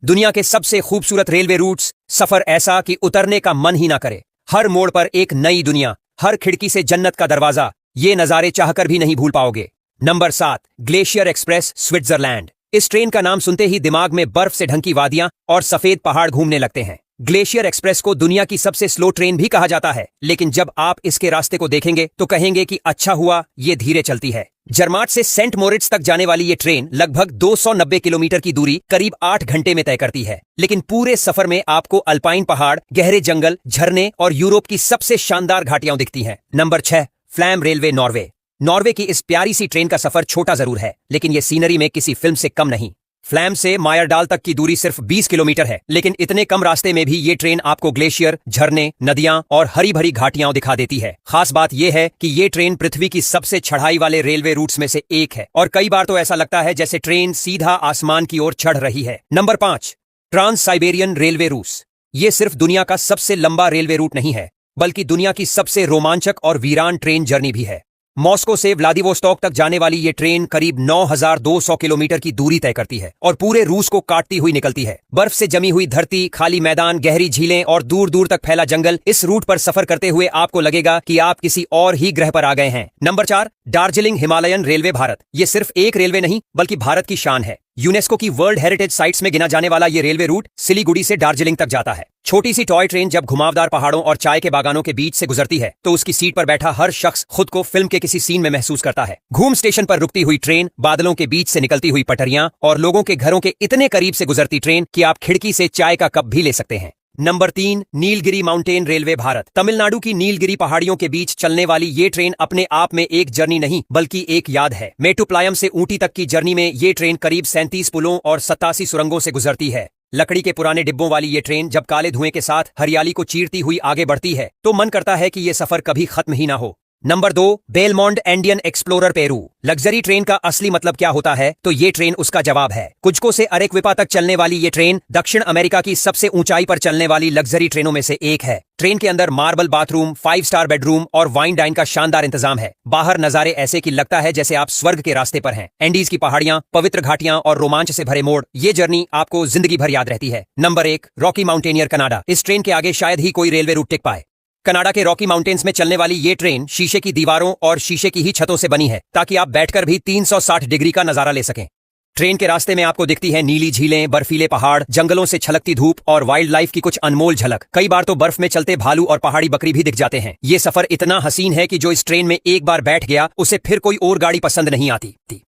दुनिया के सबसे खूबसूरत रेलवे रूट्स, सफर ऐसा कि उतरने का मन ही ना करे। हर मोड़ पर एक नई दुनिया, हर खिड़की से जन्नत का दरवाजा। ये नजारे चाहकर भी नहीं भूल पाओगे। Number 7, glacier express, Switzerland. इस ट्रेन का नाम सुनते ही दिमाग में बर्फ से ढंकी वादियां और सफेद पहाड़ घूमने लगते हैं। ग्लेशियर एक्सप्रेस को दुनिया की सबसे स्लो ट्रेन भी कहा जाता है, लेकिन जब आप इसके रास्ते को देखेंगे तो कहेंगे कि अच्छा हुआ ये धीरे चलती है। जर्माट से सेंट मोरिट्स तक जाने वाली ये ट्रेन लगभग 290 किलोमीटर की दूरी करीब 8 घंटे में तय करती है, लेकिन पूरे सफर में आपको अल्पाइन पहाड़, गहरे जंगल, झरने और यूरोप की सबसे शानदार घाटियां दिखती हैं। Number 6, flame railway, Norway. Norway की इस प्यारी सी ट्रेन का सफर छोटा जरूर है, लेकिन ये सीनरी में किसी फिल्म से कम नहीं। फ्लैम से मायरडाल तक की दूरी सिर्फ 20 किलोमीटर है, लेकिन इतने कम रास्ते में भी ये ट्रेन आपको ग्लेशियर, झरने, नदियां और हरी भरी घाटियां दिखा देती है। खास बात यह है कि ये ट्रेन पृथ्वी की सबसे चढ़ाई वाले रेलवे रूट्स में से एक है और कई बार तो ऐसा लगता है जैसे ट्रेन सीधा आसमान की ओर चढ़ रही है। नंबर 5, ट्रांस साइबेरियन रेलवे रूस। ये सिर्फ दुनिया का सबसे लंबा रेलवे रूट नहीं है, बल्कि दुनिया की सबसे रोमांचक और वीरान ट्रेन जर्नी भी है। मॉस्को से व्लादिवोस्टॉक तक जाने वाली ये ट्रेन करीब 9,200 किलोमीटर की दूरी तय करती है और पूरे रूस को काटती हुई निकलती है। बर्फ से जमी हुई धरती, खाली मैदान, गहरी झीलें और दूर दूर तक फैला जंगल। इस रूट पर सफर करते हुए आपको लगेगा कि आप किसी और ही ग्रह पर आ गए हैं। Number 4, Darjeeling Himalayan railway, Bharat. ये सिर्फ एक रेलवे नहीं, बल्कि भारत की शान है। यूनेस्को की वर्ल्ड हेरिटेज साइट्स में गिना जाने वाला ये रेलवे रूट सिलीगुड़ी से दार्जिलिंग तक जाता है। छोटी सी टॉय ट्रेन जब घुमावदार पहाड़ों और चाय के बागानों के बीच से गुजरती है तो उसकी सीट पर बैठा हर शख्स खुद को फिल्म के किसी सीन में महसूस करता है। घूम स्टेशन पर रुकती हुई ट्रेन, बादलों के बीच से निकलती हुई पटरियां और लोगों के घरों के इतने करीब से गुजरती ट्रेन कि आप खिड़की से चाय का कप भी ले सकते हैं। Number 3, Nilgiri mountain railway, Bharat. Tamil Nadu की नीलगिरी पहाड़ियों के बीच चलने वाली ये ट्रेन अपने आप में एक जर्नी नहीं, बल्कि एक याद है। मेट्टुपालयम से ऊटी तक की जर्नी में ये ट्रेन करीब 37 पुलों और 87 सुरंगों से गुजरती है। लकड़ी के पुराने डिब्बों वाली ये ट्रेन जब काले धुएं के साथ हरियाली को चीरती हुई आगे बढ़ती है तो मन करता है कि ये सफर कभी खत्म ही ना हो। Number 2, Belmond Andean Explorer, Peru. Luxury train का असली मतलब क्या होता है, तो ये ट्रेन उसका जवाब है। कुज्को से अरेक्विपा तक चलने वाली ये ट्रेन दक्षिण अमेरिका की सबसे ऊंचाई पर चलने वाली लग्जरी ट्रेनों में से एक है। ट्रेन के अंदर मार्बल बाथरूम, 5 स्टार बेडरूम और वाइन डाइन का शानदार इंतजाम है। बाहर नजारे ऐसे कि लगता है जैसे आप स्वर्ग के रास्ते पर हैं। एंडीज की पहाड़ियां, पवित्र घाटियां और रोमांच से भरे मोड़, ये जर्नी आपको जिंदगी भर याद रहती है। Number 1, Rocky mountaineer, Canada. इस ट्रेन के आगे शायद ही कोई रेलवे रूट टिक पाए। कनाडा के रॉकी माउंटेन्स में चलने वाली ये ट्रेन शीशे की दीवारों और शीशे की ही छतों से बनी है, ताकि आप बैठकर भी 360 डिग्री का नजारा ले सकें। ट्रेन के रास्ते में आपको दिखती है नीली झीलें, बर्फीले पहाड़, जंगलों से छलकती धूप और वाइल्ड लाइफ की कुछ अनमोल झलक। कई बार तो बर्फ में चलते भालू और पहाड़ी बकरी भी दिख जाते हैं। ये सफर इतना हसीन है कि जो इस ट्रेन में एक बार बैठ गया उसे फिर कोई और गाड़ी पसंद नहीं आती।